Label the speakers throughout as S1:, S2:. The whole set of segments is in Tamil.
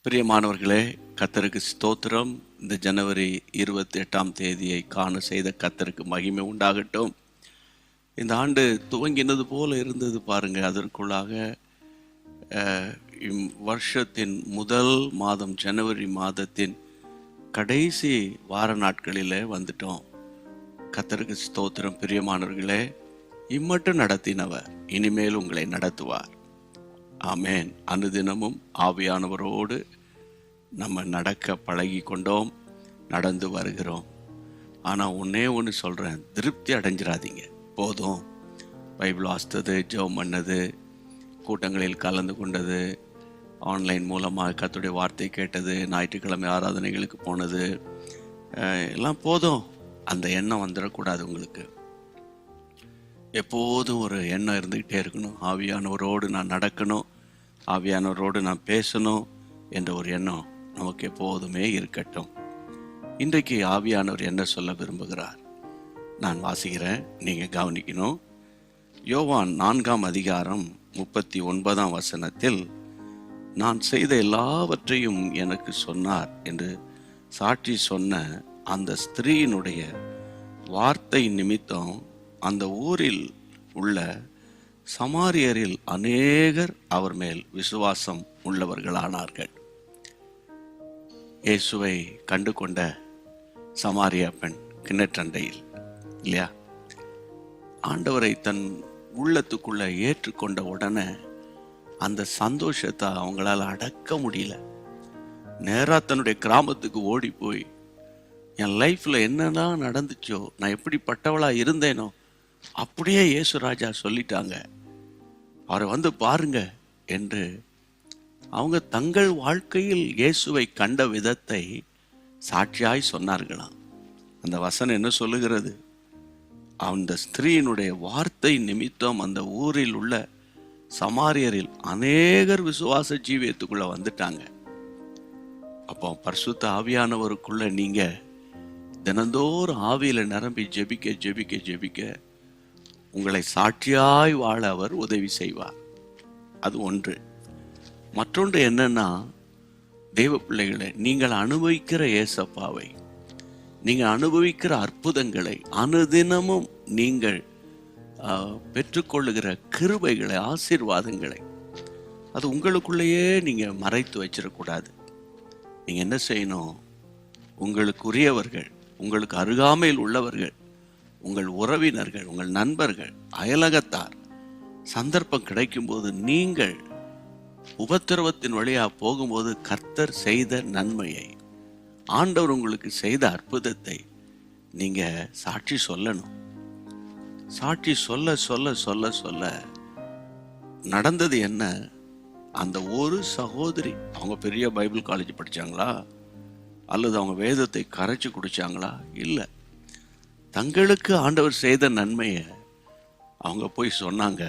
S1: பிரியமானவர்களே, கர்த்தருக்கு ஸ்தோத்திரம். இந்த ஜனவரி 28ஆம் தேதியை காண செய்த கர்த்தருக்கு மகிமை உண்டாகட்டும். இந்த ஆண்டு துவங்கினது போல இருந்தது பாருங்க. அதற்குள்ளாக வருஷத்தின் முதல் மாதம் ஜனவரி மாதத்தின் கடைசி வார நாட்களில் வந்துட்டோம். கர்த்தருக்கு ஸ்தோத்திரம். பிரியமானவர்களே, இம்மட்டும் நடத்தினவர் இனிமேல் உங்களை நடத்துவார். ஆமேன். அனுதினமும் ஆவியானவரோடு நம்ம நடக்க பழகி கொண்டோம், நடந்து வருகிறோம். ஆனால் ஒன்றே ஒன்று சொல்கிறேன், திருப்தி அடைஞ்சிடாதீங்க. போதும், பைபிள் வாசித்தது, ஜெபம் பண்ணது, கூட்டங்களில் கலந்து கொண்டது, ஆன்லைன் மூலமாக கர்த்தருடைய வார்த்தை கேட்டது, ஞாயிற்றுக்கிழமை ஆராதனைகளுக்கு போனது, எல்லாம் போதும். அந்த எண்ணம் வந்துடக்கூடாது. உங்களுக்கு எப்போதும் ஒரு எண்ணம் இருந்துக்கிட்டே இருக்கணும். ஆவியானவரோடு நான் நடக்கணும், ஆவியானவரோடு நான் பேசணும் என்ற ஒரு எண்ணம் நமக்கு எப்போதுமே இருக்கட்டும். இன்றைக்கு ஆவியானவர் என்ன சொல்ல விரும்புகிறார் நான் வாசிக்கிறேன், நீங்கள் கவனிக்கணும். யோவான் 4ஆம் அதிகாரம் 39ஆம் வசனத்தில், நான் செய்த எல்லாவற்றையும் எனக்கு சொன்னார் என்று சாட்சி சொன்ன அந்த ஸ்திரீயினுடைய வார்த்தை நிமித்தம் அந்த ஊரில் உள்ள சமாரியரில் அநேகர் அவர் மேல் விசுவாசம் உள்ளவர்களானார்கள். இயேசுவை கண்டு கொண்ட சமாரியா பெண் கிணற்றண்டையில் இல்லையா, ஆண்டவரை தன் உள்ளத்துக்குள்ள ஏற்றுக்கொண்ட உடனே அந்த சந்தோஷத்தை அவங்களால அடக்க முடியல. நேராக தன்னுடைய கிராமத்துக்கு ஓடி போய், என் லைஃப்பில் என்னெல்லாம் நடந்துச்சோ, நான் எப்படிப்பட்டவளா இருந்தேனோ அப்படியே இயேசு ராஜா சொல்லிட்டாங்க, அவரை வந்து பாருங்க என்று அவங்க தங்கள் வாழ்க்கையில் இயேசுவை கண்ட விதத்தை சாட்சியாய் சொன்னார்களாம். அந்த வசனம் என்ன சொல்லுகிறது? அந்த ஸ்திரீயினுடைய வார்த்தை நிமித்தம் அந்த ஊரில் உள்ள சமாரியரில் அநேகர் விசுவாச ஜீவியத்துக்குள்ள வந்துட்டாங்க. அப்போ பரிசுத்த ஆவியானவருக்குள்ள நீங்க தினந்தோறும் ஆவியில நிரம்பி ஜெபிக்க ஜெபிக்க ஜெபிக்க உங்களை சாட்சியாய் வாழ அவர் உதவி செய்வார். அது ஒன்று. மற்றொன்று என்னன்னா, தேவ பிள்ளைகளை, நீங்கள் அனுபவிக்கிற ஏசப்பாவை, நீங்கள் அனுபவிக்கிற அற்புதங்களை, அனுதினமும் நீங்கள் பெற்றுக்கொள்ளுகிற கிருபைகளை, ஆசீர்வாதங்களை, அது உங்களுக்குள்ளேயே நீங்கள் மறைத்து வச்சிடக்கூடாது. நீங்கள் என்ன செய்யணும்? உங்களுக்குரியவர்கள், உங்களுக்கு அருகாமையில் உள்ளவர்கள், உங்கள் உறவினர்கள், உங்கள் நண்பர்கள், அயலகத்தார் சந்தர்ப்பம் கிடைக்கும்போது, நீங்கள் உபத்திரவத்தின் வழியாக போகும்போது கர்த்தர் செய்த நன்மையை, ஆண்டவர் உங்களுக்கு செய்த அற்புதத்தை நீங்க சாட்சி சொல்லணும். சாட்சி சொல்ல சொல்ல சொல்ல சொல்ல நடந்தது என்ன? அந்த ஒரு சகோதரி, அவங்க பெரிய பைபிள் காலேஜ் படிச்சாங்களா அல்லது அவங்க வேதத்தை கரைச்சி குடிச்சாங்களா? இல்லை. தங்களுக்கு ஆண்டவர் செய்த நன்மையை அவங்க போய் சொன்னாங்க.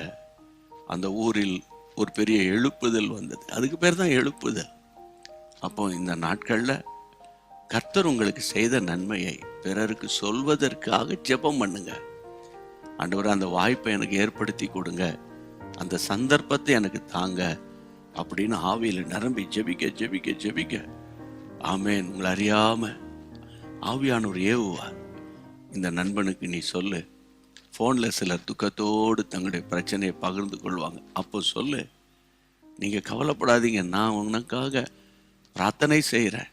S1: அந்த ஊரில் ஒரு பெரிய எழுப்புதல் வந்தது. அதுக்கு பேர் தான் எழுப்புதல். அப்போ இந்த நாட்களில் கர்த்தர் உங்களுக்கு செய்த நன்மையை பிறருக்கு சொல்வதற்காக ஜெபம் பண்ணுங்க. ஆண்டவர், அந்த வாய்ப்பை எனக்கு ஏற்படுத்தி கொடுங்க, அந்த சந்தர்ப்பத்தை எனக்கு தாங்க அப்படின்னு ஆவியில் நிரம்பி ஜெபிக்க ஜெபிக்க ஜெபிக்க, ஆமேன், உங்களை அறியாம ஆவியானவர் ஏவுவார். இந்த நண்பனுக்கு நீ சொல்லு. ஃபோனில் சிலர் துக்கத்தோடு தங்களுடைய பிரச்சனையை பகிர்ந்து கொள்வாங்க. அப்போ சொல்லு, நீங்கள் கவலைப்படாதீங்க, நான் உனக்காக பிரார்த்தனை செய்கிறேன்,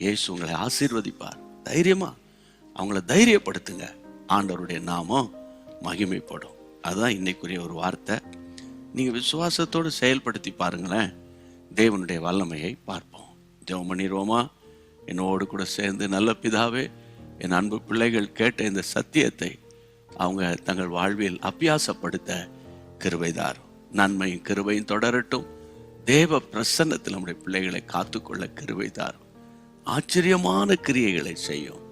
S1: இயேசு உங்களை ஆசீர்வதிப்பார். தைரியமா அவங்கள தைரியப்படுத்துங்க. ஆண்டவருடைய நாமம் மகிமைப்படும். அதுதான் இன்னைக்குரிய ஒரு வார்த்தை. நீங்கள் விசுவாசத்தோடு செயல்படுத்தி பாருங்களேன், தேவனுடைய வல்லமையை பார்ப்போம். ஜெபம் பண்ணிடுவோமா? என்னோடு கூட சேர்ந்து, நல்ல பிதாவே, என் அன்பு பிள்ளைகள் கேட்ட இந்த சத்தியத்தை அவங்க தங்கள் வாழ்வில் அபியாசப்படுத்த கிருபைதார். நன்மையும் கிருபையும் தொடரட்டும். தேவ பிரசன்னத்தில் நம்முடைய பிள்ளைகளை காத்துக்கொள்ள கிருபைதார். ஆச்சரியமான கிரியைகளை செய்யும்.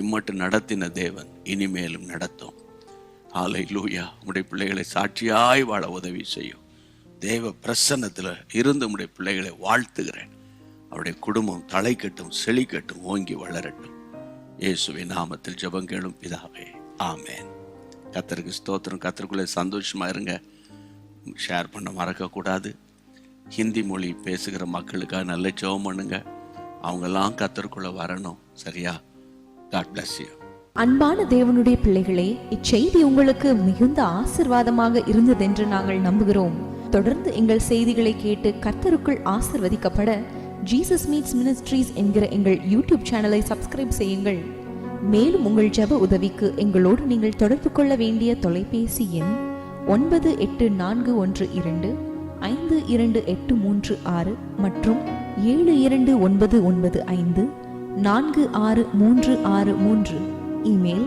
S1: இம்மட்டும் நடத்தின தேவன் இனிமேலும் நடத்தும். ஹல்லேலூயா. நம்முடைய பிள்ளைகளை சாட்சியாய் வாழ உதவி செய்யும். தேவ பிரசன்னத்தில் இருந்து நம்முடைய பிள்ளைகளை வாழ்த்துகிறேன். அவருடைய குடும்பம் தலைக்கட்டும், செழிக்கட்டும், ஓங்கி வளரட்டும். இயேசுவின் நாமத்தில் ஜெபம் கேளும் பிதாவே, ஆமேன். கர்த்தருக்கு ஸ்தோத்திரம். கர்த்தருக்குள்ளே சந்தோஷமா இருங்க. ஷேர் பண்ண மறக்கக்கூடாது. ஹிந்தி மொழி பேசுகிற மக்களுக்காக நல்ல ஜெபம் பண்ணுங்க. அவங்கெல்லாம் கர்த்தருக்குள்ள வரணும். சரியா? God bless you.
S2: அன்பான தேவனுடைய பிள்ளைகளே, இச்செய்தி உங்களுக்கு மிகுந்த ஆசீர்வாதமாக இருந்ததென்று நாங்கள் நம்புகிறோம். தொடர்ந்து எங்கள் செய்திகளை கேட்டு கர்த்தருக்குள் ஆசீர்வதிக்கப்பட ஜீசஸ் மீட்ஸ் மினிஸ்ட்ரீஸ் என்கிற எங்கள் யூடியூப் சேனலை சப்ஸ்கிரைப் செய்யுங்கள். மேலும் உங்கள் ஜெப உதவிக்கு எங்களோடு நீங்கள் தொடர்பு கொள்ள வேண்டிய தொலைபேசி எண் 9841252836 மற்றும் 7299546363. Email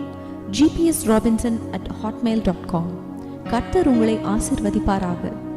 S2: gpsrobinson@hotmail.com. கர்த்தர் உங்களை ஆசீர்வதிப்பாராக.